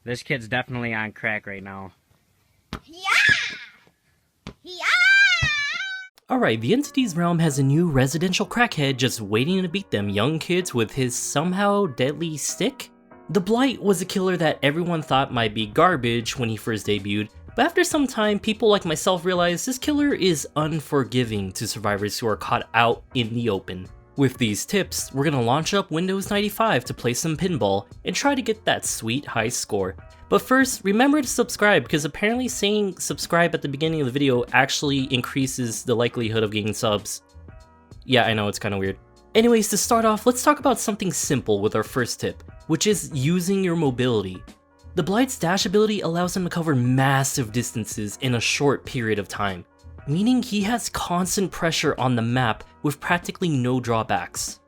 This kid's definitely on crack right now. Yeah! Yeah! Alright, the Entity's realm has a new residential crackhead just waiting to beat them young kids with his somehow deadly stick? The Blight was a killer that everyone thought might be garbage when he first debuted, but after some time, people like myself realized this killer is unforgiving to survivors who are caught out in the open. With these tips, we're gonna launch up Windows 95 to play some pinball and try to get that sweet high score. But first, remember to subscribe, because apparently saying subscribe at the beginning of the video actually increases the likelihood of getting subs. Yeah, I know, it's kinda weird. Anyways, to start off, let's talk about something simple with our first tip, which is using your mobility. The Blight's dash ability allows him to cover massive distances in a short period of time, meaning he has constant pressure on the map with practically no drawbacks.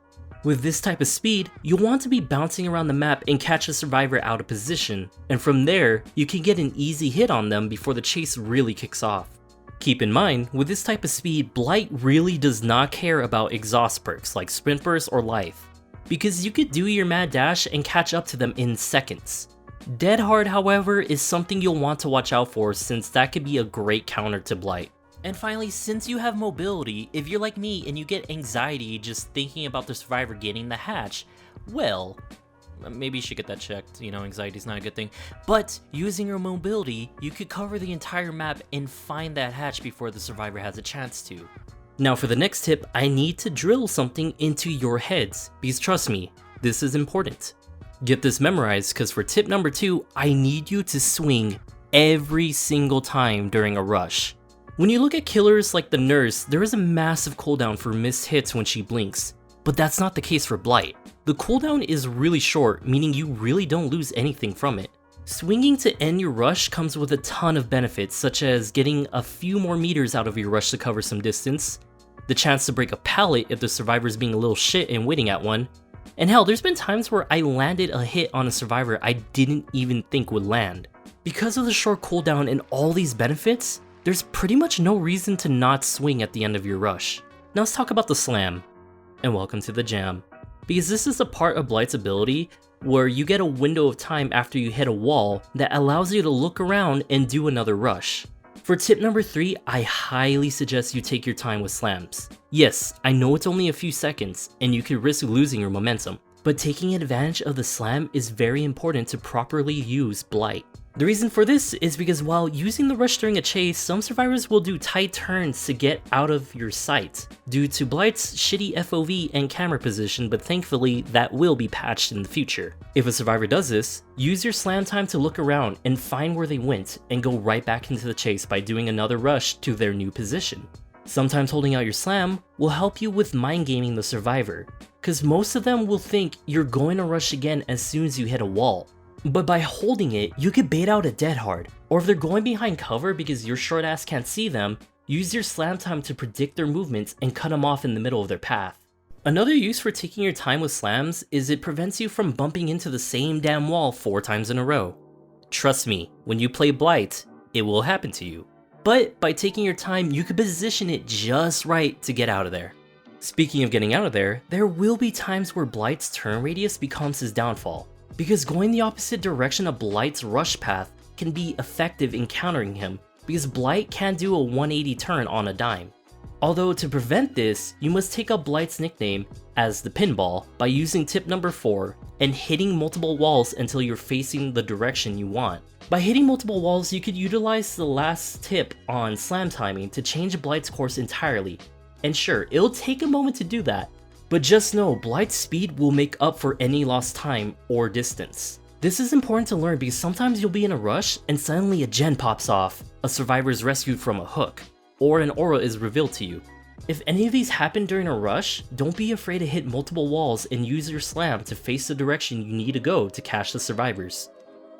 With this type of speed, you'll want to be bouncing around the map and catch a survivor out of position, and from there, you can get an easy hit on them before the chase really kicks off. Keep in mind, with this type of speed, Blight really does not care about exhaust perks like Sprint Burst or Life, because you could do your mad dash and catch up to them in seconds. Dead Hard, however, is something you'll want to watch out for, since that could be a great counter to Blight. And finally, since you have mobility, if you're like me and you get anxiety just thinking about the survivor getting the hatch, well, maybe you should get that checked, you know, anxiety's not a good thing. But using your mobility, you could cover the entire map and find that hatch before the survivor has a chance to. Now for the next tip, I need to drill something into your heads, because trust me, this is important. Get this memorized, because for tip number 2, I need you to swing every single time during a rush. When you look at killers like the Nurse, there is a massive cooldown for missed hits when she blinks, but that's not the case for Blight. The cooldown is really short, meaning you really don't lose anything from it. Swinging to end your rush comes with a ton of benefits, such as getting a few more meters out of your rush to cover some distance, the chance to break a pallet if the survivor's being a little shit and waiting at one, and hell, there's been times where I landed a hit on a survivor I didn't even think would land. Because of the short cooldown and all these benefits, there's pretty much no reason to not swing at the end of your rush. Now let's talk about the slam, and welcome to the jam. Because this is a part of Blight's ability where you get a window of time after you hit a wall that allows you to look around and do another rush. For tip number 3, I highly suggest you take your time with slams. Yes, I know it's only a few seconds and you could risk losing your momentum, but taking advantage of the slam is very important to properly use Blight. The reason for this is because while using the rush during a chase, some survivors will do tight turns to get out of your sight due to Blight's shitty FOV and camera position, but thankfully that will be patched in the future. If a survivor does this, use your slam time to look around and find where they went and go right back into the chase by doing another rush to their new position. Sometimes holding out your slam will help you with mind gaming the survivor, because most of them will think you're going to rush again as soon as you hit a wall. But by holding it, you could bait out a Dead Hard, or if they're going behind cover because your short ass can't see them, use your slam time to predict their movements and cut them off in the middle of their path. Another use for taking your time with slams is it prevents you from bumping into the same damn wall 4 times in a row. Trust me, when you play Blight, it will happen to you. But by taking your time, you could position it just right to get out of there. Speaking of getting out of there, there will be times where Blight's turn radius becomes his downfall, because going the opposite direction of Blight's rush path can be effective in countering him, because Blight can't do a 180 turn on a dime. Although to prevent this, you must take up Blight's nickname as the pinball by using tip number 4 and hitting multiple walls until you're facing the direction you want. By hitting multiple walls, you could utilize the last tip on slam timing to change Blight's course entirely. And sure, it'll take a moment to do that, but just know Blight's speed will make up for any lost time or distance. This is important to learn because sometimes you'll be in a rush and suddenly a gen pops off, a survivor is rescued from a hook, or an aura is revealed to you. If any of these happen during a rush, don't be afraid to hit multiple walls and use your slam to face the direction you need to go to catch the survivors.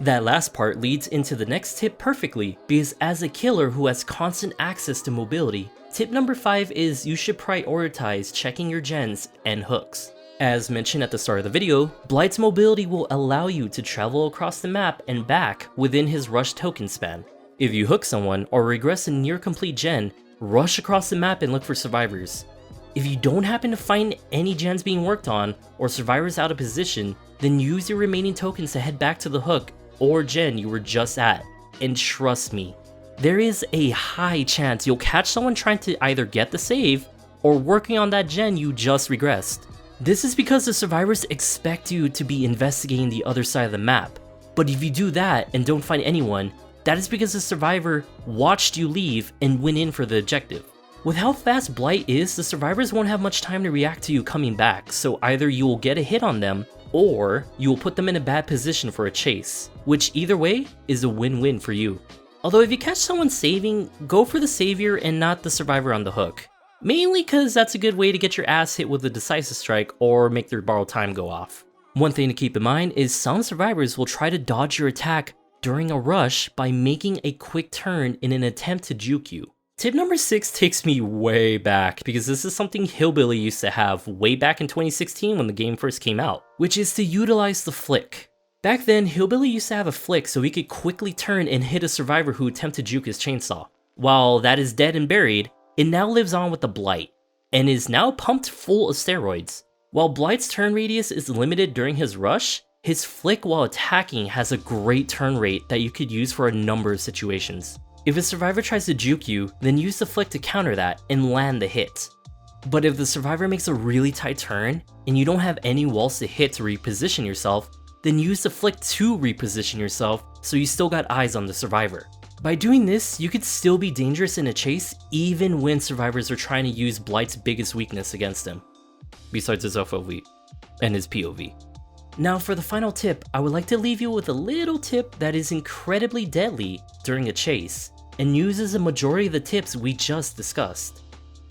That last part leads into the next tip perfectly, because as a killer who has constant access to mobility, tip number 5 is you should prioritize checking your gens and hooks. As mentioned at the start of the video, Blight's mobility will allow you to travel across the map and back within his rush token span. If you hook someone or regress a near complete gen, rush across the map and look for survivors. If you don't happen to find any gens being worked on or survivors out of position, then use your remaining tokens to head back to the hook or gen you were just at. And trust me, there is a high chance you'll catch someone trying to either get the save or working on that gen you just regressed. This is because the survivors expect you to be investigating the other side of the map, but if you do that and don't find anyone, that is because the survivor watched you leave and went in for the objective. With how fast Blight is, the survivors won't have much time to react to you coming back, so either you will get a hit on them, or you will put them in a bad position for a chase, which either way is a win-win for you. Although if you catch someone saving, go for the savior and not the survivor on the hook. Mainly because that's a good way to get your ass hit with a decisive strike or make their borrowed time go off. One thing to keep in mind is some survivors will try to dodge your attack during a rush by making a quick turn in an attempt to juke you. Tip number 6 takes me way back because this is something Hillbilly used to have way back in 2016 when the game first came out, which is to utilize the flick. Back then, Hillbilly used to have a flick so he could quickly turn and hit a survivor who attempted to juke his chainsaw. While that is dead and buried, it now lives on with the Blight, and is now pumped full of steroids. While Blight's turn radius is limited during his rush, his flick while attacking has a great turn rate that you could use for a number of situations. If a survivor tries to juke you, then use the flick to counter that and land the hit. But if the survivor makes a really tight turn, and you don't have any walls to hit to reposition yourself, then use the flick to reposition yourself so you still got eyes on the survivor. By doing this, you could still be dangerous in a chase even when survivors are trying to use Blight's biggest weakness against him, besides his FOV and his POV. Now for the final tip, I would like to leave you with a little tip that is incredibly deadly during a chase, and uses a majority of the tips we just discussed.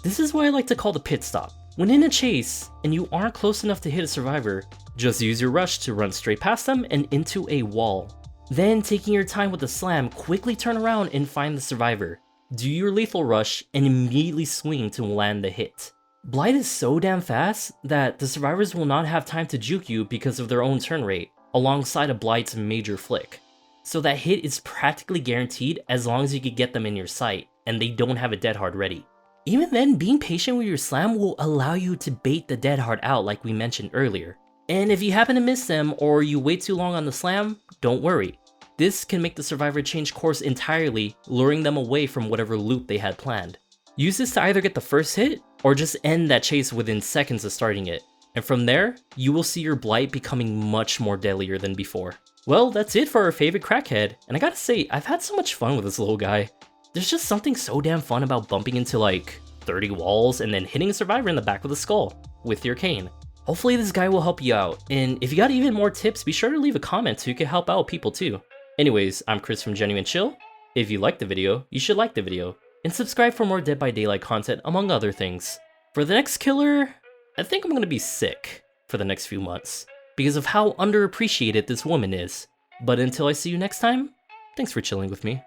This is what I like to call the pit stop. When in a chase, and you aren't close enough to hit a survivor, just use your rush to run straight past them and into a wall. Then, taking your time with the slam, quickly turn around and find the survivor. Do your lethal rush and immediately swing to land the hit. Blight is so damn fast that the survivors will not have time to juke you because of their own turn rate, alongside of Blight's major flick. So that hit is practically guaranteed as long as you can get them in your sight, and they don't have a dead hard ready. Even then, being patient with your slam will allow you to bait the dead hard out like we mentioned earlier. And if you happen to miss them or you wait too long on the slam, don't worry. This can make the survivor change course entirely, luring them away from whatever loop they had planned. Use this to either get the first hit, or just end that chase within seconds of starting it. And from there, you will see your Blight becoming much more deadlier than before. Well, that's it for our favorite crackhead, and I gotta say, I've had so much fun with this little guy. There's just something so damn fun about bumping into like 30 walls and then hitting a survivor in the back with a skull with your cane. Hopefully this guy will help you out, and if you got even more tips, be sure to leave a comment so you can help out people too. Anyways, I'm Chris from Genuine Chill. If you liked the video, you should like the video, and subscribe for more Dead by Daylight content among other things. For the next killer, I think I'm gonna be sick for the next few months, because of how underappreciated this woman is. But until I see you next time, thanks for chilling with me.